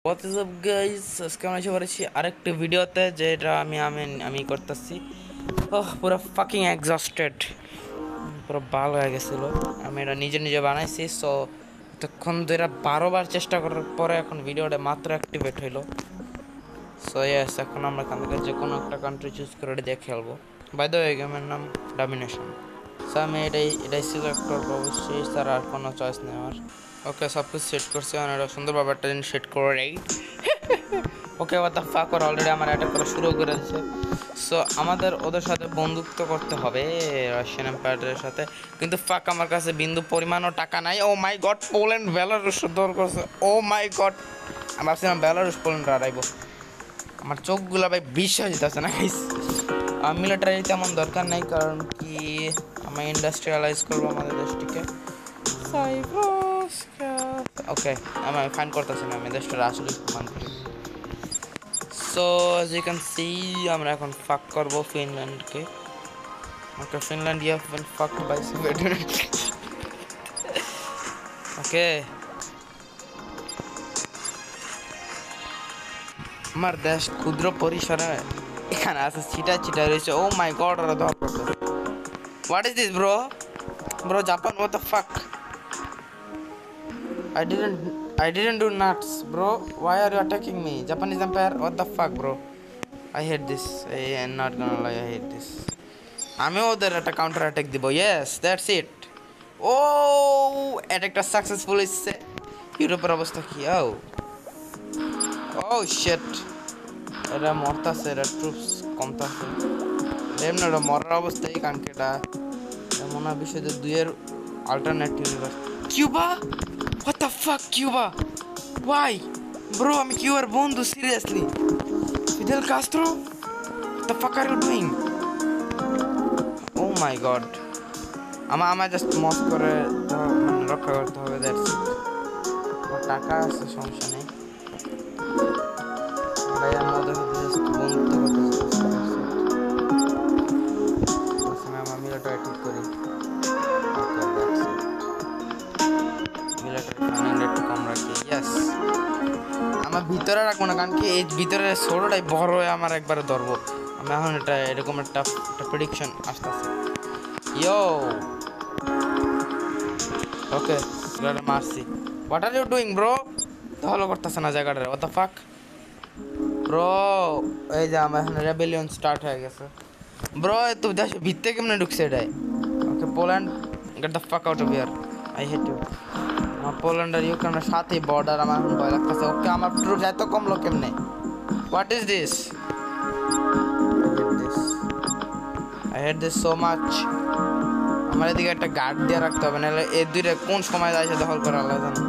What is up guys, আজকে আমরা এসে পড়েছি আরেকটি ভিডিওতে যেটা আমি করতেছি। পুরো ফাকিং এক্সস্টেড, পুরো বাল হয়ে গেছিলো। আমি এটা নিজে নিজে বানাইছি। সো এতক্ষণ ধরে 12 বার চেষ্টা করার পরে এখন ভিডিওটা মাত্র অ্যাক্টিভেট হইলো। সো ইয়েস, এখন আমরা এখান থেকে যে কোনো একটা কান্ট্রি চুজ করে এটা দিয়ে খেলবো। বাই দ্য ওয়ে, গেমের নাম ডমিনেশন। সো আমি এটাই সিলেক্ট করবো অবশ্যই, স্যার আর কোনো চয়েস নেই আমার। ওকে, সব কিছু সেট করছি, আমি এটা সুন্দরভাবে একটা জিনিস সেট করে ওকে। ওয়াট দ্য ফাক, ওরা অলরেডি আমার অ্যাটাক করা শুরু করে দিয়েছে। সো আমাদের ওদের সাথে বন্ধুত্ব করতে হবে, রাশিয়ান এম্পায়ারের সাথে। কিন্তু ফাক, আমার কাছে বিন্দু পরিমাণও টাকা নাই। ও মাই গড, পোল্যান্ড বেলারুশ দৌড় করছে। ও মাই গড, আমি ভাবছিলাম বেলারুশ পোল্যান্ড হারাইব। আমার চোখগুলো ভাই বিশ্বাস দিতেছে না গাইস। মিলিটারি তেমন দরকার নেই, কারণ কি আমরা ইন্ডাস্ট্রিয়ালাইজ করবো আমাদের দেশটিকে। ওকে, আমি ফাইন করতেছি না, আমি দেশটা আসলে ফান করি। So as you can see, আমরা এখন ফাক করবো ফিনল্যান্ডকে। Okay, Finland you have been fucked by Sweden. Okay, আমার দেশ ক্ষুদ্র পরিসরে এখানে আছে, ছিটা ছিটা রয়েছে। ও মাই গড, ওরা ধর করতে। What is this bro? Bro, Japan, what the fuck? I didn't do nuts, bro. Why are you attacking me? Japanese Empire, what the fuck, bro? I hate this. I am not gonna lie, I hate this. আমি ওদের একটা counter attack দিব। Yes, that's it. ও, অ্যাটাকটা successful হচ্ছে। ইউরোপের অবস্থা কি? ও শিট, এরা মরতাছে, এরা ট্রুপস কমতাছে। এমনি ওরা মরার অবস্থায় কানকেটা মনে হয় বিশ্ব যুদ্ধ 2 এর alternative universe. Cuba? What the fuck, Cuba? Why bro? আমি কিউবার বন্ধু, seriously? Fidel Castro? What the fuck are you doing? Oh my god, আমার জাস্ট মস করে রক্ষা করতে হবে, দ্যাটস ইট। আমার টাকা আছে, সমস্যা নেই ভাই। আমি ওদের সাথে জাস্ট বন্ধুত্ব করতে আমার মিলিটারি ঠিক করি। একটু কম রাখি। ইয়েস, আমার ভিতরে রাখবো না, কারণ কি এই ভিতরে ষোলোটাই বড় হয়ে আমার একবারে ধরবো। আমি এখন এটা এরকম একটা প্রেডিকশন আসতেছে। ইয়ো, ওকে, মারছি। What are you doing bro? ভালো করতেছে না জায়গাটা, হোয়াট দ্য ফাক ব্রো? এই যে আমার এখন রেবেলিয়ন স্টার্ট হয়ে গেছে ব্রো। তো দেশ ভিত্তে কেমনে ঢুকছে এটাই? Okay, Poland, get the fuck out of here, I hate you. আমার পোল্যান্ড আর ইউক্রেনের সাথেই বর্ডার, আমার এখন ভয় লাগতেছে। ওকে, আমার ট্রুপস এত কমলো কেমনে? What is this? I hate this so much. আমার এদিকে একটা গার্ড দিয়ে রাখতে হবে, নাহলে এই দুইটা কোন সময় এসে দখল করে আল্লাহ জানে।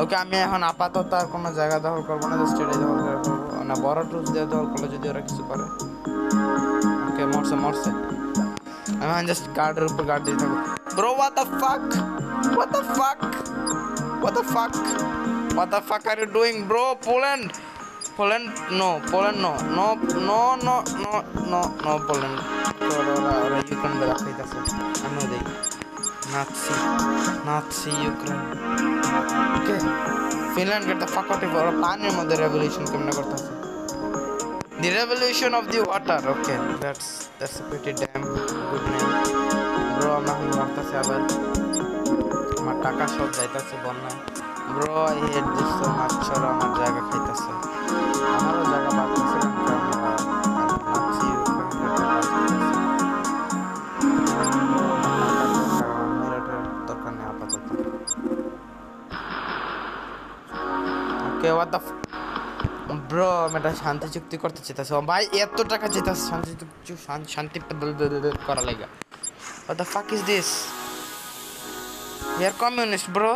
ওকে, আমি এখন আপাতত আর কোনো জায়গা দখল করবো না, জাস্ট এটাই দখল করে করবো না। বড় ট্রুপস দিয়ে দখল করলে যদি ওরা কিছু করে। ওকে, মরছে মরছে। আমি এখন জাস্ট গার্ডের উপর গার্ড দিয়ে থাকবো। ব্রো, হোয়াট দ্য ফাক? হোয়াট দ্য ফাক? What the fuck? What the fuck are you doing, bro? Poland? Poland? No. Poland, no. No, no, no, no, no, no, Poland. Or Ukraine be রাখাইতেছে। আমি দেই Nazi Ukraine. Okay, Finland, get the fuck out of here. পানির মধ্যে revolution কেমনে করতেছে? The revolution of the water. Okay, that's a pretty damn good name. Bro, আমরা এখন মরতেছে আবার। আমার টাকা সব যাইতেছে বন্যায়। Bro, I hate this so much. ওরা আমার জায়গা খাইতেছে, আমারও জায়গা বাড়তেছে। দরকার নেই আপাতত। ওকে, হোয়াট দ্য ব্রো, আমি একটা শান্তি চুক্তি করতে চাইতেছি ভাই। এত টাকা চাইতেছে শান্তি চুক্তি, শান্তি করা লাগে। What the fuck is this? We are communist, bro.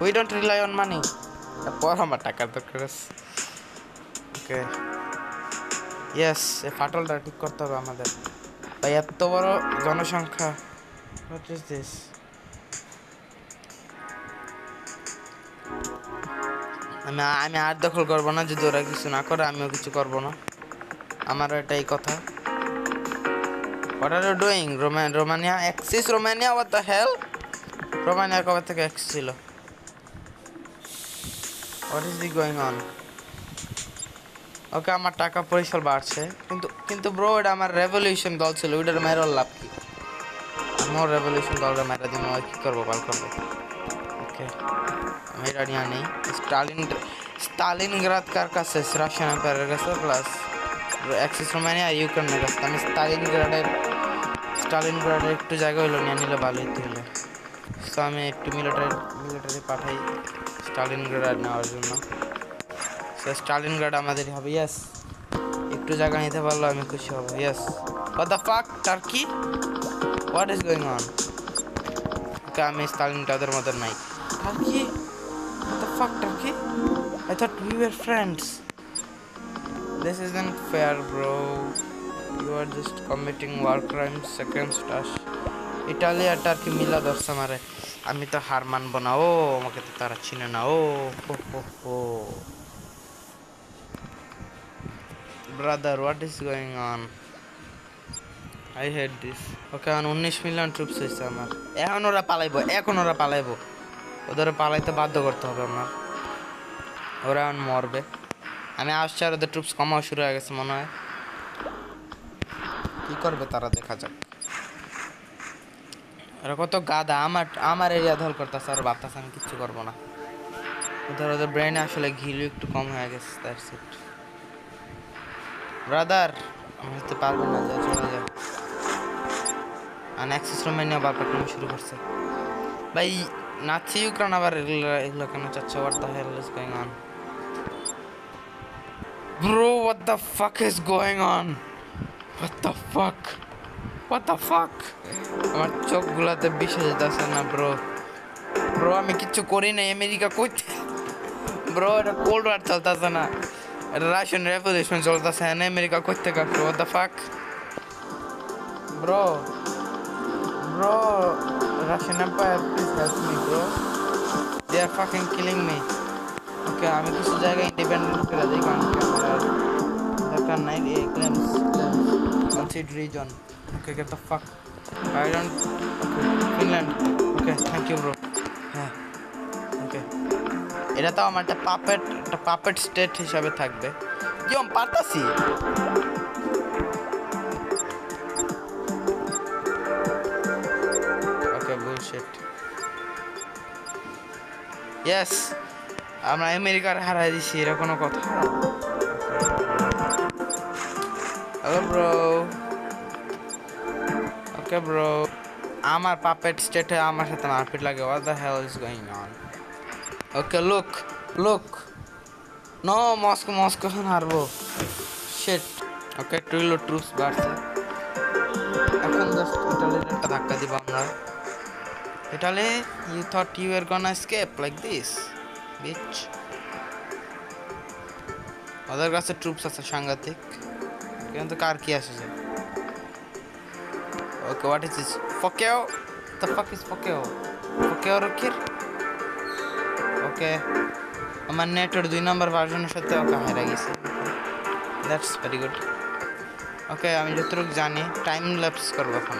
We don't rely on money. পর আমার টাকার দরকার আছে। ওকে, ইয়েস, এই ফাটলটা ঠিক করতে হবে আমাদের। ভাই এত বড় জনসংখ্যা, হোয়াট ইজ দিস? আমি আর দখল করবো না, যদি ওরা কিছু না করে আমিও কিছু করবো না। আমারও এটাই কথা। What are you doing? Romania axis, Romania, what the hell? Romania কবে থেকে অ্যাক্সিস ছিল? What is going on? Okay, আমার টাকা পরিসর বাড়ছে, কিন্তু কিন্তু ব্রো এটা আমার রেভলিউশন দল ছিল, ওইটার মেয়ের লাভ কি? আমার রেভলিউশন দলটা মেয়েরা দিন কি করবো, বাল করবো। ওকে, আমি এটা নিয়ে নেই। স্টালিনগ্রাদ কার কাছে? রাশিয়ান এম্পায়ারের কাছে, প্লাস অ্যাক্সিস রোমানিয়া আর ইউক্রেনের কাছে। আমি স্টালিনগ্রাডের একটু জায়গা হইলো নিয়ে নিলে ভালোই হইলো। তো আমি একটু মিলিটারি পাঠাই স্টালিনগ্রাড নেওয়ার জন্য। স্টালিনগ্রাড আমাদেরই হবে। ইয়েস, একটু জায়গা নিতে পারলো আমি খুশি হব। Yes. What the fuck, Turkey? What is going on? Okay, আমি স্টালিনগ্রাদের মধ্যে নাই। Turkey? What the fuck, Turkey? I thought we were friends. This isn't fair, bro. You are just committing war crimes against us. Italy আর Turkey মিলা ধরছে মারে। আমি তো হার মানবো না। ও আমাকে তো তারা চিনে না। ও হো হো হো। Brother, what is going on? I hate this. ওকে, এখন 19 মিলিয়ন ট্রুপস হয়েছে আমার। এখন ওরা পালাইবো। ওদের পালাইতে বাধ্য করতে হবে আমার। ওরা এখন মরবে। আমি আসছি আর ওদের ট্রুপস কমাও শুরু হয়ে গেছে মনে হয়। কি করবে তারা, দেখা যাক। ওরা কত গাদা, আমার এরিয়া দখল করতেছে আর ভাবতেছে আমি কিচ্ছু করবো না। ওদের ব্রেনে আসলে ঘিলু একটু কম হয়ে গেছে। That's it. ব্রাদার, আমি হতে পারবো না, যা চলে যায়। অ্যাক্সিস রোমানিয়া বারবার শুরু করছে। ভাই নাচি ইউক্রেন আবার এগুলো কেন চাচ্ছে? What the hell is going on? Bro, what the fuck is going on? What the fuck? আমার চোখগুলাতে বিষে যেতেছে না ব্রো আমি কিচ্ছু করি না। আমেরিকা কইতে ব্রো, এটা কোল্ড ওয়ার চলতেছে না, এটা রাশিয়ান রেভলিউশন চলতেছে। আমেরিকা কইতে কাটলো। What the fuck bro? Russian empire, please help me bro, they are fucking killing me. Okay, আমি কিছু জায়গায় ইন্ডিপেন্ডেন্ট করে দিই, কারণ আমার দরকার নাই এই claims concede reason. Okay, gate the ফাক। I don't. Okay, Finland. Okay, thank you, bro. হ্যাঁ, ওকে। এটা তো আমার একটা পাপেট স্টেট হিসাবে থাকবে। কি আমি পারতাছি? ওকে, বুলশিট। ইয়েস, আমরা আমেরিকার হারাই দিছি, এটা কোনো কথা? Hello bro. ওকে ব্রো, আমার পাপেট স্টেটে আমার সাথে মারপিট লাগে। What the hell is going on? Okay, look no, Moscow এখন হারবো। শিট। ওকে, টুইলো ট্রুপস বাড়ছে। এখন জাস্ট ইটালির একটা ধাক্কা দিব আমরা। Italy, you thought you are gonna escape like this, bitch? ওদের কাছে ট্রুপস আছে সাংঘাতিক, কিন্তু কার কি আসে? Okay, what is this? Fokeo? The fuck is Fokeo? Fokeo Rukir? Okay. আমার নেটের 2 নম্বর ভার্সনের সাথে ওকে হারিয়ে গেছে। That's very good. ওকে, আমি যতটুকু জানি টাইম ল্যাপস করবো এখন।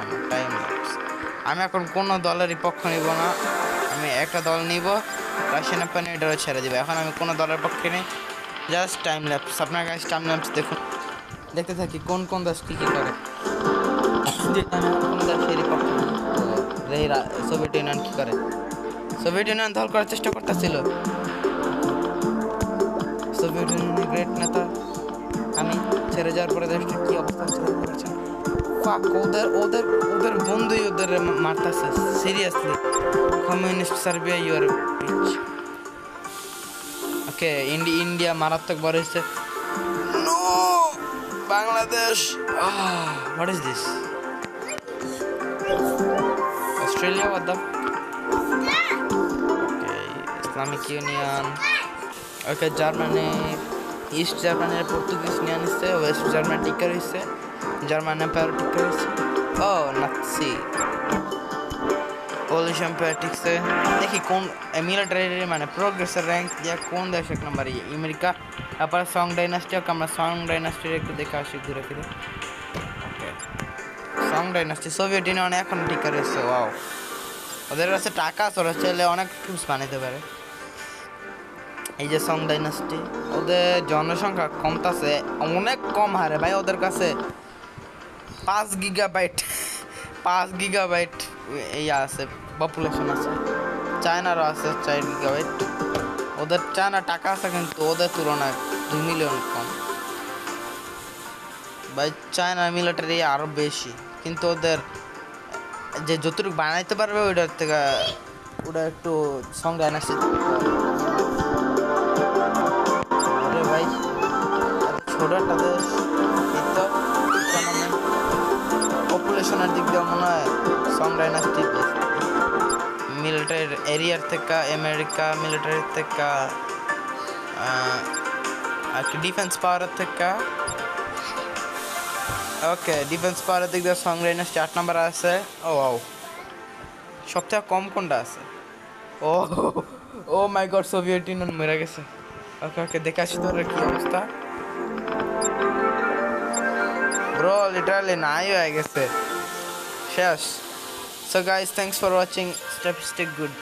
আমি এখন কোনো দলেরই পক্ষ নিব না। আমি একটা দল নিব, রাশিয়ান এম্পায়ার এটাও ছেড়ে দিব। এখন আমি কোনো দলের পক্ষে নেই, জাস্ট টাইম ল্যাপস। আপনার কাছে টাইম ল্যাপস দেখুন, দেখতে থাকি কোন দেশ কী করে। সোভিয়েত ইউনিয়ন কি করে? সোভিয়েত ইউনিয়ন দখল করার চেষ্টা করতেছিল। সোভিয়েত ইউনিয়নের গ্রেট নেতা আমি ছেড়ে যাওয়ার পরে দেশটা কি অবস্থা হচ্ছে? ফাক, ওদের বন্ধুই ওদের মারতেছে। Seriously, communist Serbia, you are bitch. Okay, India মারাত্মক বড় হয়েছে। No, Bangladesh. What is this? Australia, what the? Okay, Islamic Union. Okay, Germany, East Germany Portuguese নিয়ে নিচ্ছে, ওয়েস্ট জার্মানি টিকা রয়েছে, জার্মান এম্পায়ার টিকা রয়েছে। ও নাৎসি, পোলিশ এম্পায়ার টিকছে। দেখি কোন মিলিটারি মানে প্রোগ্রেসের র্যাঙ্ক দিয়া কোন দেশ এক নম্বর? আমেরিকা। তারপরে সং ডাইনাস্টি। ওকে, আমরা সং ডাইনাস্টির একটু দেখে আসি ঘুরে ফিরে। ওকে, সং ডাইনাস্টি সোভিয়েত ইউনিয়ন এখন টিকা রয়েছে। ওয়াও, ওদের কাছে টাকা আছে, ওরা চাইলে অনেক ট্রুপস বানাইতে পারে। এই যে সং ডাইনাস্টি, ওদের জনসংখ্যা কমতাছে, অনেক কম হারে ভাই। ওদের কাছে 5 GB 5 GB এই আছে, পপুলেশন আছে। চায়নারও আছে 4 GB। ওদের চায়না টাকা আছে, কিন্তু ওদের তুলনায় 2 মিলিয়ন কম ভাই। চায়নার মিলিটারি আরো বেশি, কিন্তু ওদের যে যতটুকু বানাইতে পারবে ওইটার থেকে ওটা একটু সং ডাইনাস্টি ভাই। ছোট একটা দেশ, এই তো পপুলেশনের দিক দিয়ে মনে হয় সং ডাইনাস্টি মিলিটারি এরিয়ার থেকে, আমেরিকা মিলিটারির থেকে, আর কি ডিফেন্স পাওয়ারের থেকে। ওকে, ডিফেন্স পাওয়ারের দিক দিয়ে সং ডাইনাস্টি 8 নম্বর আছে। ও সবথেকে কম কোনটা আছে? ও ও মাই গড, সোভিয়েত ইউনিয়ন মরে গেছে। ওকে ওকে, দেখে আসি তোর কি অবস্থা। ব্রো লিটারালি নাই হয়ে গেছে, শেষ। So guys, thanks for watching. Step stick good.